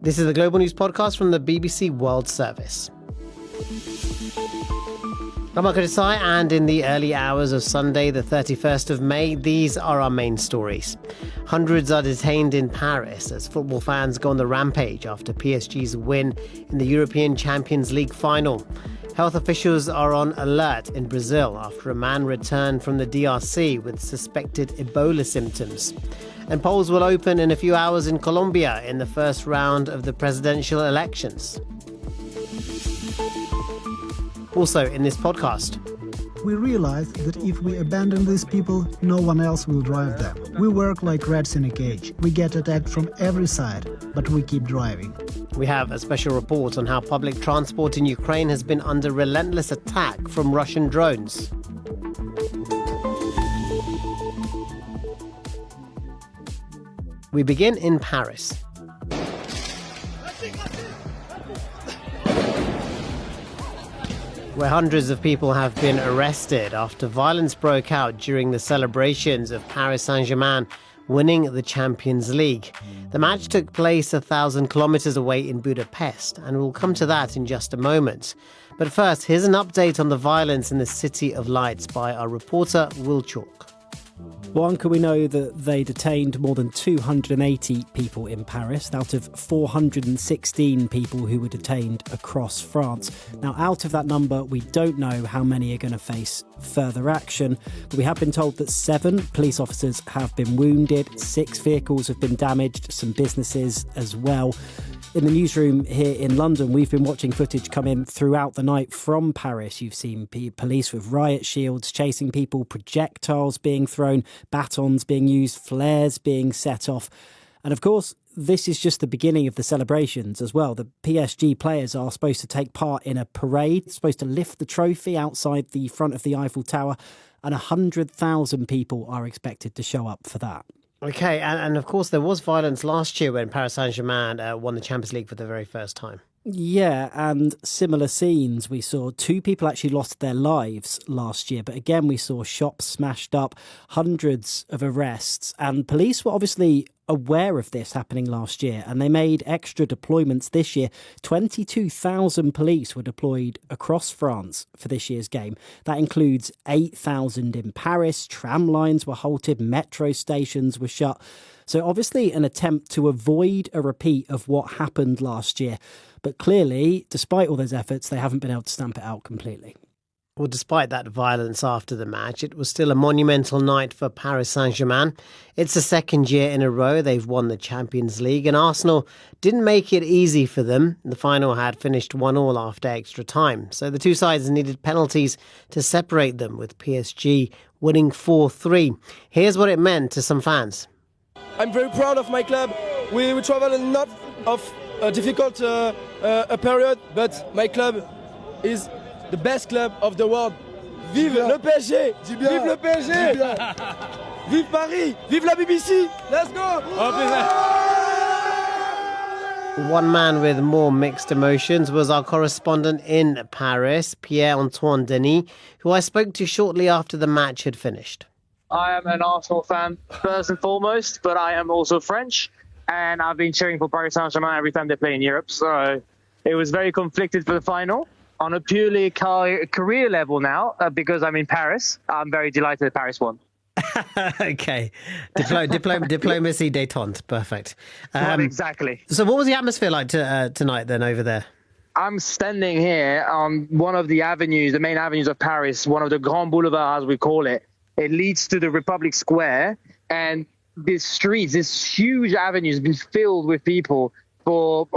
This is the Global News Podcast from the BBC World Service. I'm Marco Desai, and in the early hours of Sunday, the 31st of May, these are our main stories. Hundreds are detained in Paris as football fans go on the rampage after PSG's win in the European Champions League final. Health officials are on alert in Brazil after a man returned from the DRC with suspected Ebola symptoms. And polls will open in a few hours in Colombia in the first round of the presidential elections. Also in this podcast, we realized that if we abandon these people, no one else will drive them. We work like rats in a cage. We get attacked from every side, but we keep driving. We have a special report on how public transport in Ukraine has been under relentless attack from Russian drones. We begin in Paris. Where hundreds of people have been arrested after violence broke out during the celebrations of Paris Saint-Germain winning the Champions League. The match took place 1,000 kilometers away in Budapest, and we'll come to that in just a moment. But first, here's an update on the violence in the City of Lights by our reporter Will Chalk. One, can we know that they detained more than 280 people in Paris out of 416 people who were detained across France. Now, out of that number, we don't know how many are going to face further action, but we have been told that 7 police officers have been wounded, 6 vehicles have been damaged, some businesses as well. In the newsroom here in London, we've been watching footage come in throughout the night from Paris. You've seen police with riot shields chasing people, projectiles being thrown, batons being used, flares being set off. And of course, this is just the beginning of the celebrations as well. The PSG players are supposed to take part in a parade, supposed to lift the trophy outside the front of the Eiffel Tower, and 100,000 people are expected to show up for that. Okay, and of course there was violence last year when Paris Saint-Germain won the Champions League for the very first time. Yeah, and similar scenes. We saw 2 people actually lost their lives last year, but again we saw shops smashed up, hundreds of arrests, and police were obviously aware of this happening last year, and they made extra deployments this year. 22,000 police were deployed across France for this year's game. That includes 8,000 in Paris. Tram lines were halted, metro stations were shut. So obviously an attempt to avoid a repeat of what happened last year. But clearly, despite all those efforts, they haven't been able to stamp it out completely. Well, despite that violence after the match, it was still a monumental night for Paris Saint-Germain. It's the second year in a row they've won the Champions League, and Arsenal didn't make it easy for them. The final had finished 1-1 after extra time, so the two sides needed penalties to separate them, with PSG winning 4-3. Here's what it meant to some fans. I'm very proud of my club. We travel a lot of a difficult period, but my club is the best club of the world. Vive le PSG! Vive le PSG! Vive Paris! Vive la BBC! Let's go! One man with more mixed emotions was our correspondent in Paris, Pierre-Antoine Denis, who I spoke to shortly after the match had finished. I am an Arsenal fan first and foremost, but I am also French, and I've been cheering for Paris Saint-Germain every time they play in Europe, so it was very conflicted for the final. On a purely career level now, because I'm in Paris, I'm very delighted that Paris won. Okay. Diplomacy détente. Perfect. Well, exactly. So what was the atmosphere like tonight then over there? I'm standing here on one of the avenues, the main avenues of Paris, one of the Grand Boulevards, as we call it. It leads to the Republic Square, and this street, this huge avenue has been filled with people for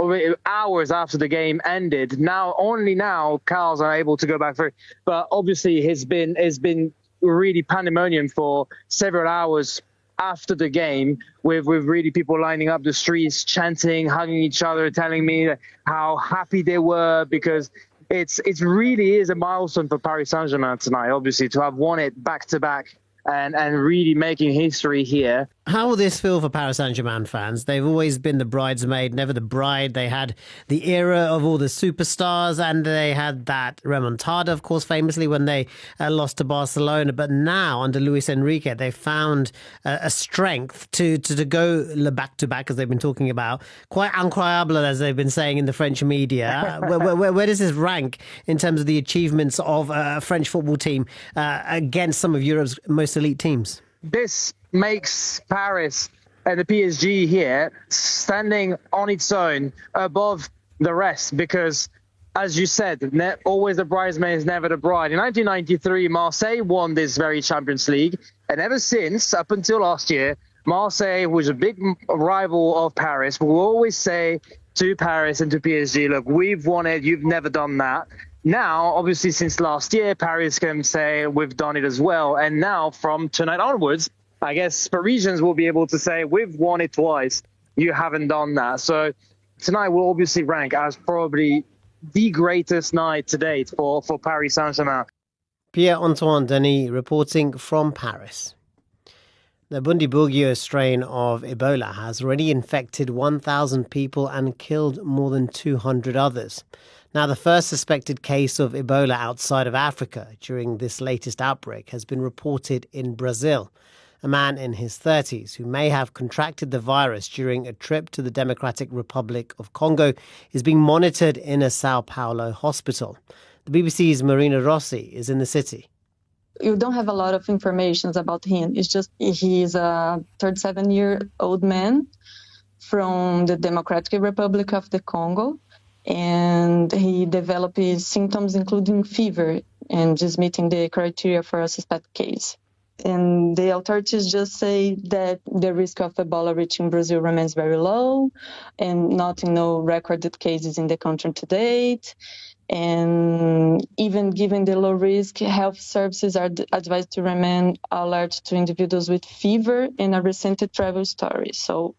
hours after the game ended. Only now cars are able to go back through. But obviously it's been really pandemonium for several hours after the game, with really people lining up the streets, chanting, hugging each other, telling me how happy they were, because it really is a milestone for Paris Saint-Germain tonight, obviously, to have won it back to back and really making history here. How will this feel for Paris Saint-Germain fans? They've always been the bridesmaid, never the bride. They had the era of all the superstars, and they had that remontada, of course, famously when they lost to Barcelona. But now, under Luis Enrique, they found a strength to go back-to-back, as they've been talking about. Quite incroyable, as they've been saying in the French media. Where does this rank in terms of the achievements of a French football team against some of Europe's most elite teams? This makes Paris and the PSG here standing on its own above the rest because, as you said, always the bridesmaid is never the bride. In 1993, Marseille won this very Champions League, and ever since, up until last year, Marseille was a big rival of Paris. We will always say to Paris and to PSG, look, we've won it, you've never done that. Now, obviously, since last year, Paris can say we've done it as well. And now, from tonight onwards, I guess Parisians will be able to say we've won it twice. You haven't done that. So tonight will obviously rank as probably the greatest night to date for Paris Saint-Germain. Pierre-Antoine Denis reporting from Paris. The Bundibugyo strain of Ebola has already infected 1,000 people and killed more than 200 others. Now, the first suspected case of Ebola outside of Africa during this latest outbreak has been reported in Brazil. A man in his 30s who may have contracted the virus during a trip to the Democratic Republic of Congo is being monitored in a Sao Paulo hospital. The BBC's Marina Rossi is in the city. You don't have a lot of information about him. It's just he's a 37-year-old man from the Democratic Republic of the Congo. And he developed symptoms including fever and just meeting the criteria for a suspect case. And the authorities just say that the risk of Ebola reaching Brazil remains very low and no recorded cases in the country to date. And even given the low risk, health services are advised to remain alert to individuals with fever and a recent travel story. So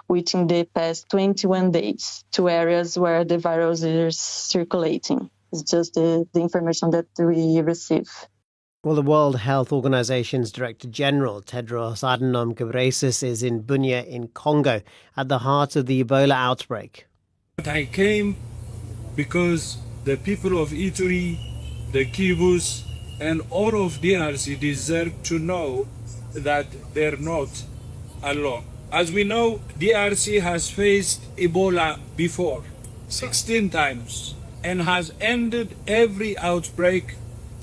within the past 21 days to areas where the virus is circulating. It's just the information that we receive. Well, the World Health Organization's Director General, Tedros Adhanom Ghebreyesus, is in Bunia in Congo at the heart of the Ebola outbreak. I came because the people of Ituri, the Kivus, and all of DRC deserve to know that they're not alone. As we know, DRC has faced Ebola before, 16 times, and has ended every outbreak,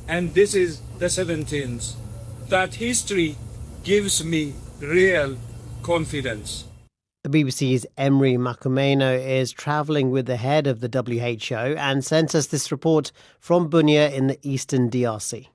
and this is the 17th. That history gives me real confidence. The BBC's Emery Makumeno is travelling with the head of the WHO and sent us this report from Bunia in the eastern DRC.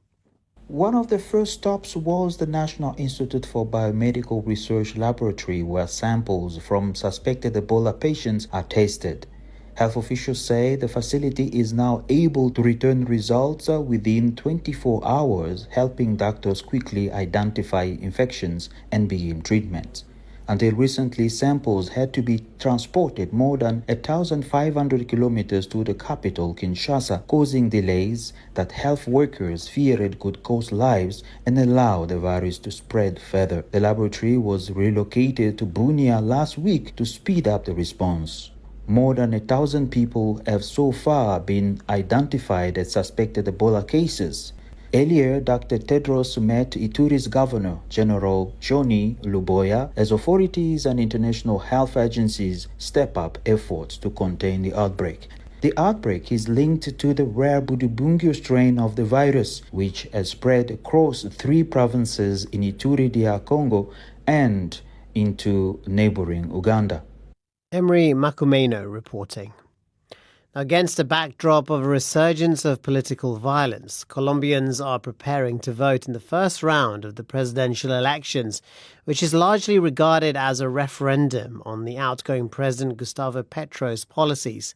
One of the first stops was the National Institute for Biomedical Research Laboratory, where samples from suspected Ebola patients are tested. Health officials say the facility is now able to return results within 24 hours, helping doctors quickly identify infections and begin treatment. Until recently, samples had to be transported more than 1,500 kilometers to the capital, Kinshasa, causing delays that health workers feared could cost lives and allow the virus to spread further. The laboratory was relocated to Bunia last week to speed up the response. More than 1,000 people have so far been identified as suspected Ebola cases. Earlier, Dr. Tedros met Ituri's Governor, General Johnny Luboya, as authorities and international health agencies step up efforts to contain the outbreak. The outbreak is linked to the rare Bundibugyo strain of the virus, which has spread across 3 provinces in Ituri, DR Congo, and into neighboring Uganda. Emery Makumeno reporting. Against a backdrop of a resurgence of political violence, Colombians are preparing to vote in the first round of the presidential elections, which is largely regarded as a referendum on the outgoing President Gustavo Petro's policies.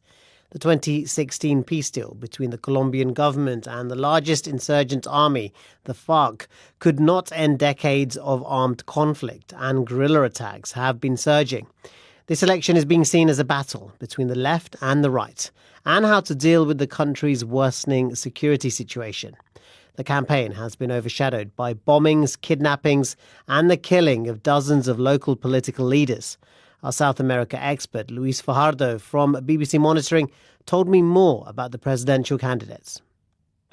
The 2016 peace deal between the Colombian government and the largest insurgent army, the FARC, could not end decades of armed conflict, and guerrilla attacks have been surging. This election is being seen as a battle between the left and the right, and how to deal with the country's worsening security situation. The campaign has been overshadowed by bombings, kidnappings and the killing of dozens of local political leaders. Our South America expert, Luis Fajardo from BBC Monitoring, told me more about the presidential candidates.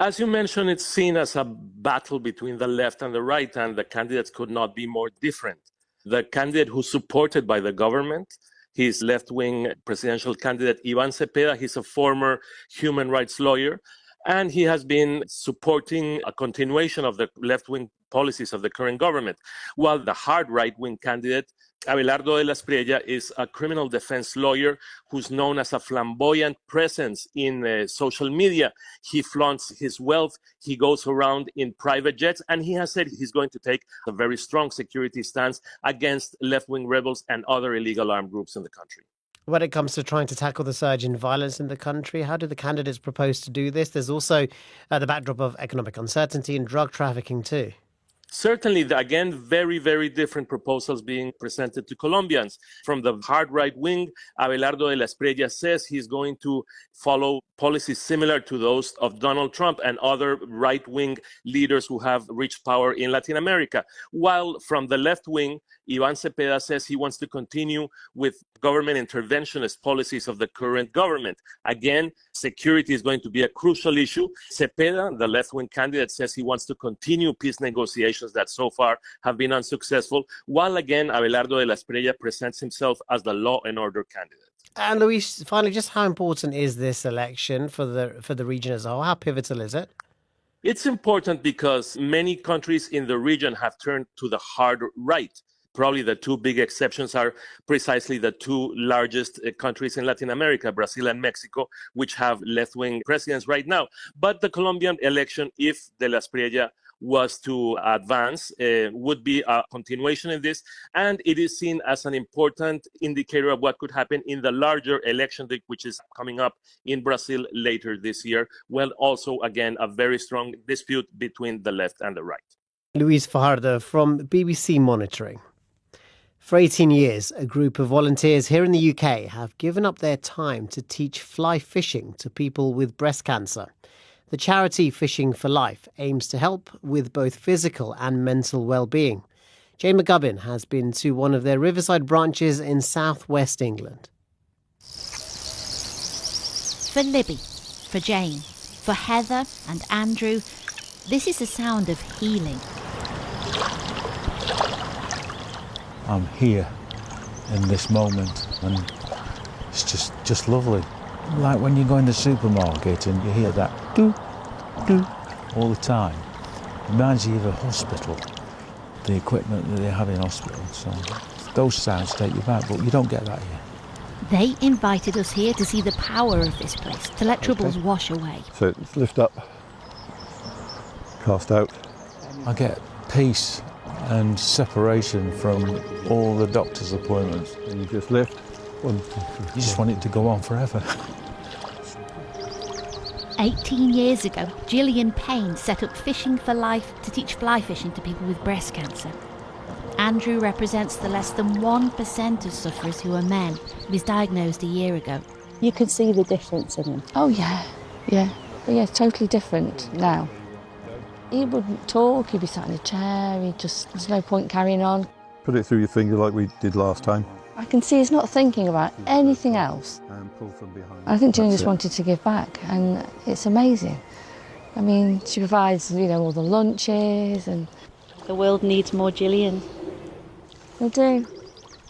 As you mentioned, it's seen as a battle between the left and the right, and the candidates could not be more different. The candidate who's supported by the government, he's left-wing presidential candidate Iván Cepeda. He's a former human rights lawyer, and he has been supporting a continuation of the left-wing policies of the current government, while the hard right-wing candidate, Abelardo de la Espriella, is a criminal defense lawyer who's known as a flamboyant presence in social media. He flaunts his wealth, he goes around in private jets, and he has said he's going to take a very strong security stance against left-wing rebels and other illegal armed groups in the country. When it comes to trying to tackle the surge in violence in the country, how do the candidates propose to do this? There's also the backdrop of economic uncertainty and drug trafficking too. Certainly, again, very, very different proposals being presented to Colombians. From the hard right wing, Abelardo de la Espriella says he's going to follow policies similar to those of Donald Trump and other right-wing leaders who have reached power in Latin America. While from the left wing, Iván Cepeda says he wants to continue with government interventionist policies of the current government. Again, security is going to be a crucial issue. Cepeda, the left-wing candidate, says he wants to continue peace negotiations that so far have been unsuccessful, while again, Abelardo de la Espriella presents himself as the law and order candidate. And Luis, finally, just how important is this election for the region as a whole? How pivotal is it? It's important because many countries in the region have turned to the hard right. Probably the two big exceptions are precisely the two largest countries in Latin America, Brazil and Mexico, which have left-wing presidents right now. But the Colombian election, if de la Espriella was to advance, would be a continuation in this. And it is seen as an important indicator of what could happen in the larger election, which is coming up in Brazil later this year. Well, also, again, a very strong dispute between the left and the right. Luis Fajardo from BBC Monitoring. For 18 years, a group of volunteers here in the UK have given up their time to teach fly fishing to people with breast cancer. The charity Fishing for Life aims to help with both physical and mental well-being. Jane McGubbin has been to one of their riverside branches in southwest England. For Libby, for Jane, for Heather and Andrew, this is the sound of healing. I'm here in this moment and it's just lovely. Like when you go in the supermarket and you hear that doo, doo all the time. It reminds you of a hospital, the equipment that they have in hospitals. So those sounds take you back, but you don't get that here. They invited us here to see the power of this place, to let troubles wash away. So it's lift up, cast out. I get peace and separation from all the doctor's appointments. And you just lift. 1, 2, 3, 4. You just want it to go on forever. 18 years ago, Gillian Payne set up Fishing for Life to teach fly fishing to people with breast cancer. Andrew represents the less than 1% of sufferers who are men. He was diagnosed a year ago. You can see the difference in him. Oh, yeah. Yeah, totally different now. He wouldn't talk, he'd be sat in a chair, there's no point carrying on. Put it through your finger like we did last time. I can see he's not thinking about anything else. And pull from behind. I think Gillian just wanted to give back, and it's amazing. I mean, she provides, all the lunches and... The world needs more Gillian. They do.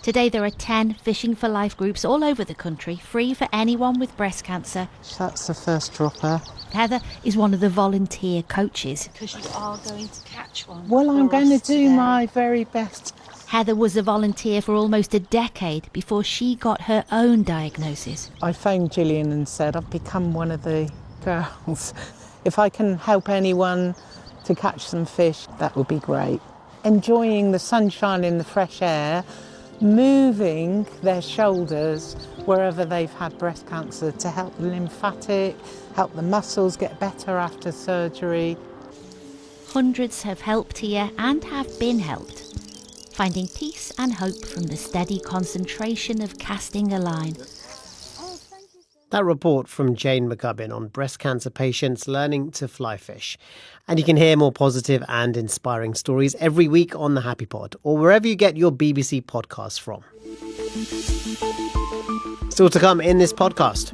Today there are 10 Fishing for Life groups all over the country, free for anyone with breast cancer. That's the first dropper. Heather is one of the volunteer coaches. Because you are going to catch one. Well, I'm going to do my very best. Heather was a volunteer for almost a decade before she got her own diagnosis. I phoned Gillian and said, I've become one of the girls. If I can help anyone to catch some fish, that would be great. Enjoying the sunshine in the fresh air, moving their shoulders wherever they've had breast cancer to help the lymphatic, help the muscles get better after surgery. Hundreds have helped here and have been helped, finding peace and hope from the steady concentration of casting a line. Oh, thank you, sir. That report from Jane McGubbin on breast cancer patients learning to fly fish. And you can hear more positive and inspiring stories every week on the Happy Pod or wherever you get your BBC podcasts from. Still to come in this podcast.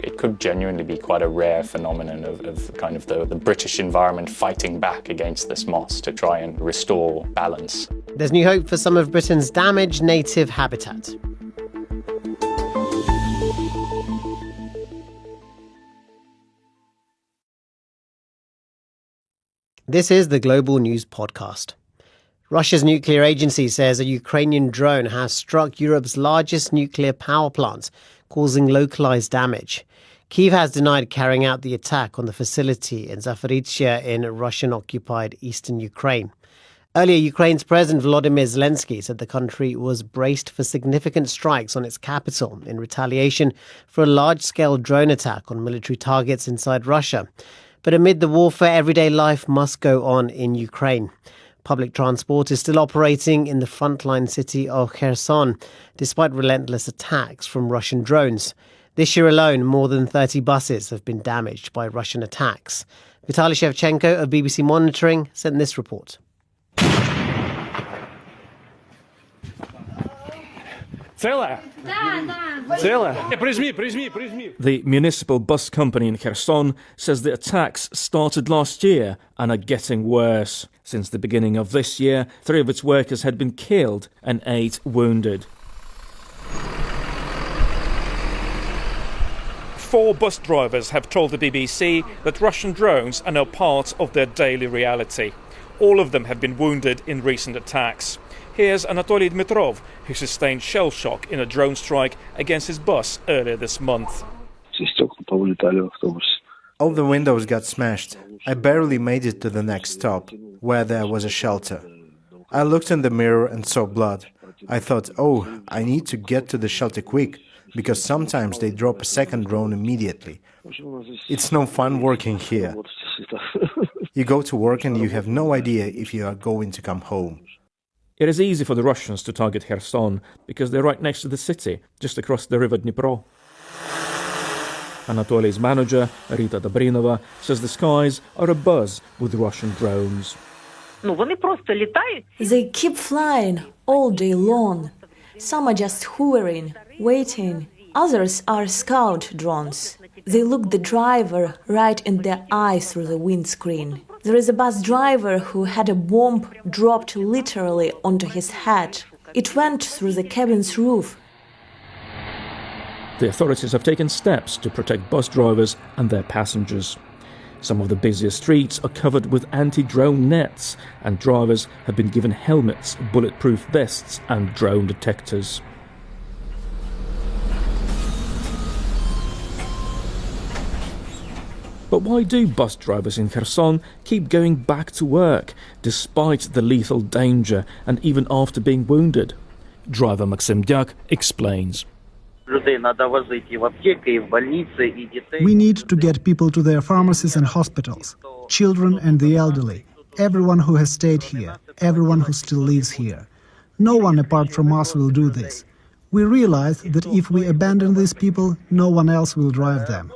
It could genuinely be quite a rare phenomenon of kind of the British environment fighting back against this moss to try and restore balance. There's new hope for some of Britain's damaged native habitat. This is the Global News Podcast. Russia's nuclear agency says a Ukrainian drone has struck Europe's largest nuclear power plant, causing localized damage. Kyiv has denied carrying out the attack on the facility in Zaporizhzhia in Russian-occupied eastern Ukraine. Earlier, Ukraine's President Volodymyr Zelensky said the country was braced for significant strikes on its capital in retaliation for a large-scale drone attack on military targets inside Russia. But amid the warfare, everyday life must go on in Ukraine. Public transport is still operating in the frontline city of Kherson, despite relentless attacks from Russian drones. This year alone, more than 30 buses have been damaged by Russian attacks. Vitaly Shevchenko of BBC Monitoring sent this report. The municipal bus company in Kherson says the attacks started last year and are getting worse. Since the beginning of this year, 3 of its workers had been killed and 8 wounded. 4 bus drivers have told the BBC that Russian drones are now part of their daily reality. All of them have been wounded in recent attacks. Here's Anatoly Dmitrov, who sustained shell shock in a drone strike against his bus earlier this month. All the windows got smashed. I barely made it to the next stop, where there was a shelter. I looked in the mirror and saw blood. I thought, I need to get to the shelter quick, because sometimes they drop a second drone immediately. It's no fun working here. You go to work and you have no idea if you are going to come home. It is easy for the Russians to target Kherson because they're right next to the city, just across the river Dnipro. Anatoly's manager, Rita Dobrinova, says the skies are abuzz with Russian drones. They keep flying all day long. Some are just hovering, waiting. Others are scout drones. They look the driver right in the eye through the windscreen. There is a bus driver who had a bomb dropped literally onto his head. It went through the cabin's roof. The authorities have taken steps to protect bus drivers and their passengers. Some of the busiest streets are covered with anti-drone nets, and drivers have been given helmets, bulletproof vests and drone detectors. But why do bus drivers in Kherson keep going back to work, despite the lethal danger and even after being wounded? Driver Maxim Dyak explains. We need to get people to their pharmacies and hospitals, children and the elderly, everyone who has stayed here, everyone who still lives here. No one apart from us will do this. We realize that if we abandon these people, no one else will drive them.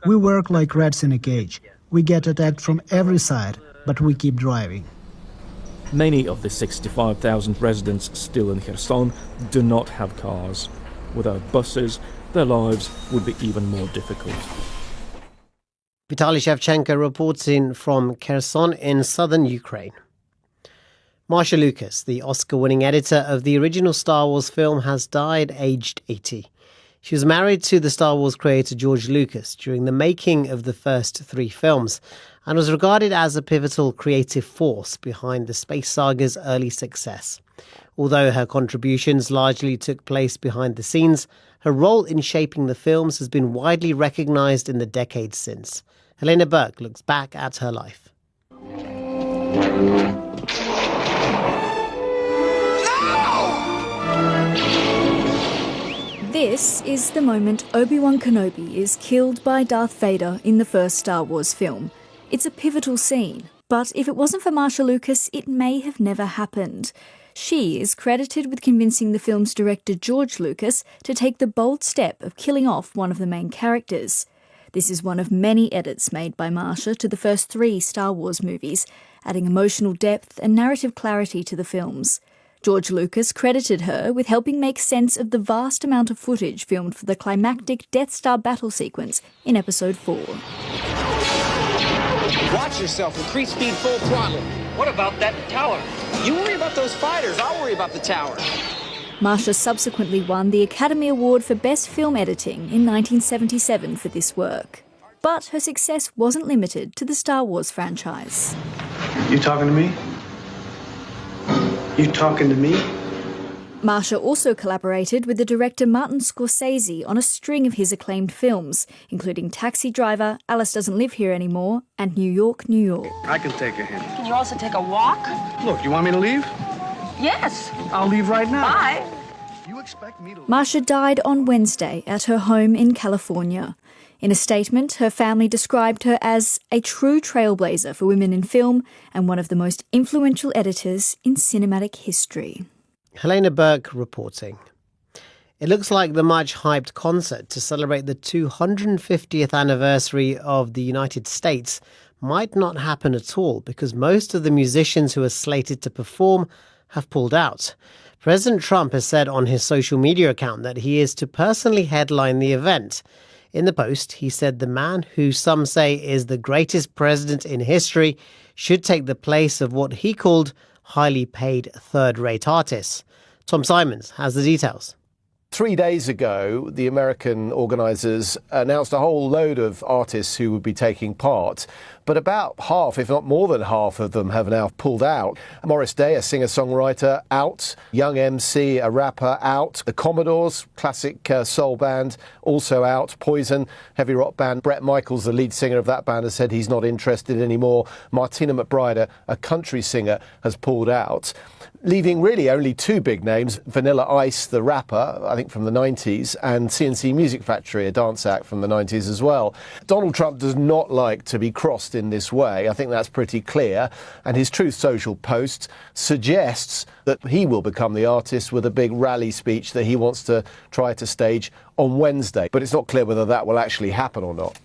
We work like rats in a cage. We get attacked from every side, but we keep driving. Many of the 65,000 residents still in Kherson do not have cars. Without buses, their lives would be even more difficult. Vitaly Shevchenko reports in from Kherson in southern Ukraine. Marsha Lucas, the Oscar-winning editor of the original Star Wars film, has died aged 80. She was married to the Star Wars creator George Lucas during the making of the first 3 films and was regarded as a pivotal creative force behind the space saga's early success. Although her contributions largely took place behind the scenes, her role in shaping the films has been widely recognised in the decades since. Helena Burke looks back at her life. This is the moment Obi-Wan Kenobi is killed by Darth Vader in the first Star Wars film. It's a pivotal scene, but if it wasn't for Marsha Lucas, it may have never happened. She is credited with convincing the film's director George Lucas to take the bold step of killing off one of the main characters. This is one of many edits made by Marsha to the first 3 Star Wars movies, adding emotional depth and narrative clarity to the films. George Lucas credited her with helping make sense of the vast amount of footage filmed for the climactic Death Star battle sequence in Episode 4. Watch yourself. Increase speed full throttle. What about that tower? You worry about those fighters. I'll worry about the tower. Marsha subsequently won the Academy Award for Best Film Editing in 1977 for this work. But her success wasn't limited to the Star Wars franchise. You talking to me? You talking to me? Marsha also collaborated with the director Martin Scorsese on a string of his acclaimed films, including Taxi Driver, Alice Doesn't Live Here Anymore, and New York, New York. I can take a hint. Can you also take a walk? Look, you want me to leave? Yes. I'll leave right now. Bye. Marsha died on Wednesday at her home in California. In a statement, her family described her as a true trailblazer for women in film and one of the most influential editors in cinematic history. Helena Burke reporting. It looks like the much-hyped concert to celebrate the 250th anniversary of the United States might not happen at all because most of the musicians who are slated to perform have pulled out. President Trump has said on his social media account that he is to personally headline the event. In the post, he said the man who some say is the greatest president in history should take the place of what he called highly paid third-rate artists. Tom Simons has the details. 3 days ago, the American organisers announced a whole load of artists who would be taking part, but about half, if not more than half of them have now pulled out. Morris Day, a singer-songwriter, out. Young MC, a rapper, out. The Commodores, classic soul band, also out. Poison, heavy rock band. Bret Michaels, the lead singer of that band, has said he's not interested anymore. Martina McBride, a country singer, has pulled out, leaving really only 2 big names, Vanilla Ice, the rapper, I think from the 90s, and CNC Music Factory, a dance act from the 90s as well. Donald Trump does not like to be crossed in this way. I think that's pretty clear. And his Truth Social post suggests that he will become the artist with a big rally speech that he wants to try to stage on Wednesday. But it's not clear whether that will actually happen or not.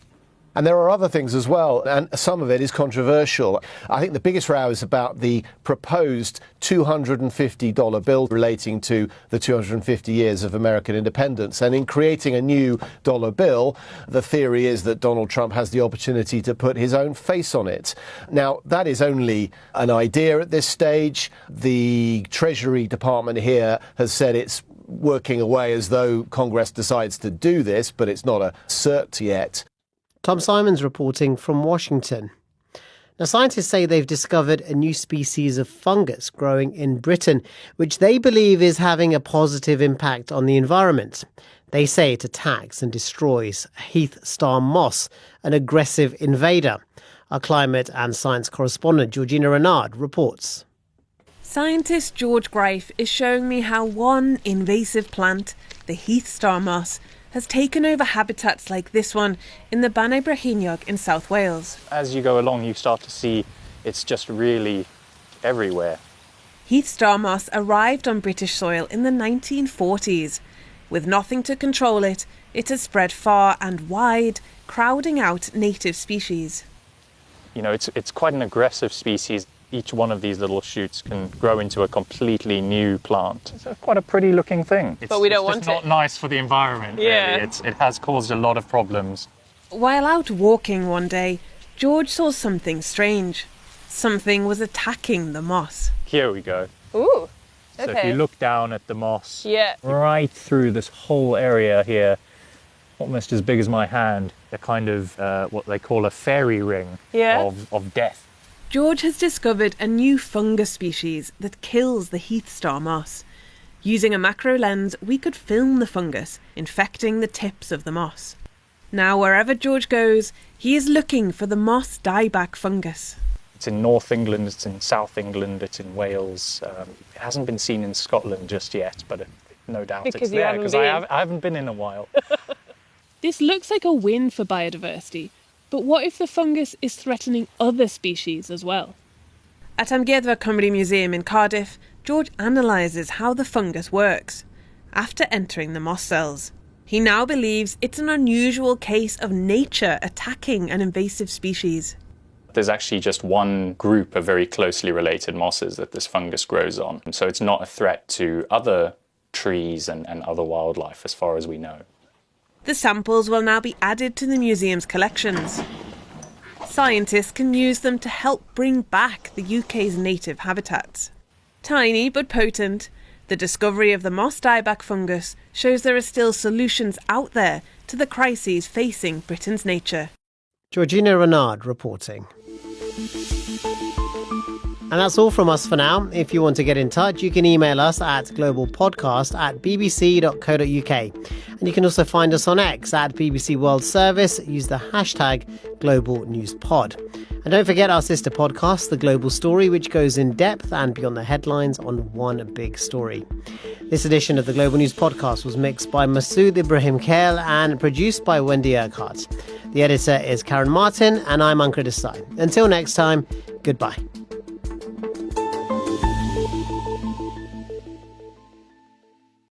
And there are other things as well, and some of it is controversial. I think the biggest row is about the proposed $250 bill relating to the 250 years of American independence. And in creating a new dollar bill, the theory is that Donald Trump has the opportunity to put his own face on it. Now, that is only an idea at this stage. The Treasury Department here has said it's working away as though Congress decides to do this, but it's not a cert yet. Tom Simons reporting from Washington. Now, scientists say they've discovered a new species of fungus growing in Britain, which they believe is having a positive impact on the environment. They say it attacks and destroys heath star moss, an aggressive invader. Our climate and science correspondent Georgina Renard reports. Scientist George Greif is showing me how one invasive plant, the heath star moss, has taken over habitats like this one in the Banau Brycheiniog in South Wales. As you go along, you start to see it's just really everywhere. Heath star moss arrived on British soil in the 1940s. With nothing to control it, it has spread far and wide, crowding out native species. You know, it's quite an aggressive species. Each one of these little shoots can grow into a completely new plant. It's quite a pretty looking thing. But we don't want it. It's not nice for the environment, yeah. Really. It has caused a lot of problems. While out walking one day, George saw something strange. Something was attacking the moss. Here we go. Ooh, okay. So if you look down at the moss, yeah, right through this whole area here, almost as big as my hand, a kind of what they call a fairy ring of death. George has discovered a new fungus species that kills the heath star moss. Using a macro lens, we could film the fungus, infecting the tips of the moss. Now, wherever George goes, he is looking for the moss dieback fungus. It's in North England, it's in South England, it's in Wales. It hasn't been seen in Scotland just yet, but no doubt it's there, because I haven't been in a while. This looks like a win for biodiversity. But what if the fungus is threatening other species as well? At Amgueddfa Cymru Museum in Cardiff, George analyses how the fungus works after entering the moss cells. He now believes it's an unusual case of nature attacking an invasive species. There's actually just one group of very closely related mosses that this fungus grows on. So it's not a threat to other trees and other wildlife as far as we know. The samples will now be added to the museum's collections. Scientists can use them to help bring back the UK's native habitats. Tiny but potent, the discovery of the moss dieback fungus shows there are still solutions out there to the crises facing Britain's nature. Georgina Renard reporting. And that's all from us for now. If you want to get in touch, you can email us at globalpodcast@bbc.co.uk. And you can also find us on X at BBC World Service. Use the hashtag GlobalNewsPod. And don't forget our sister podcast, The Global Story, which goes in depth and beyond the headlines on one big story. This edition of the Global News Podcast was mixed by Masood Ibrahim Khail and produced by Wendy Urquhart. The editor is Karen Martin, and I'm Ankur Desai. Until next time, goodbye.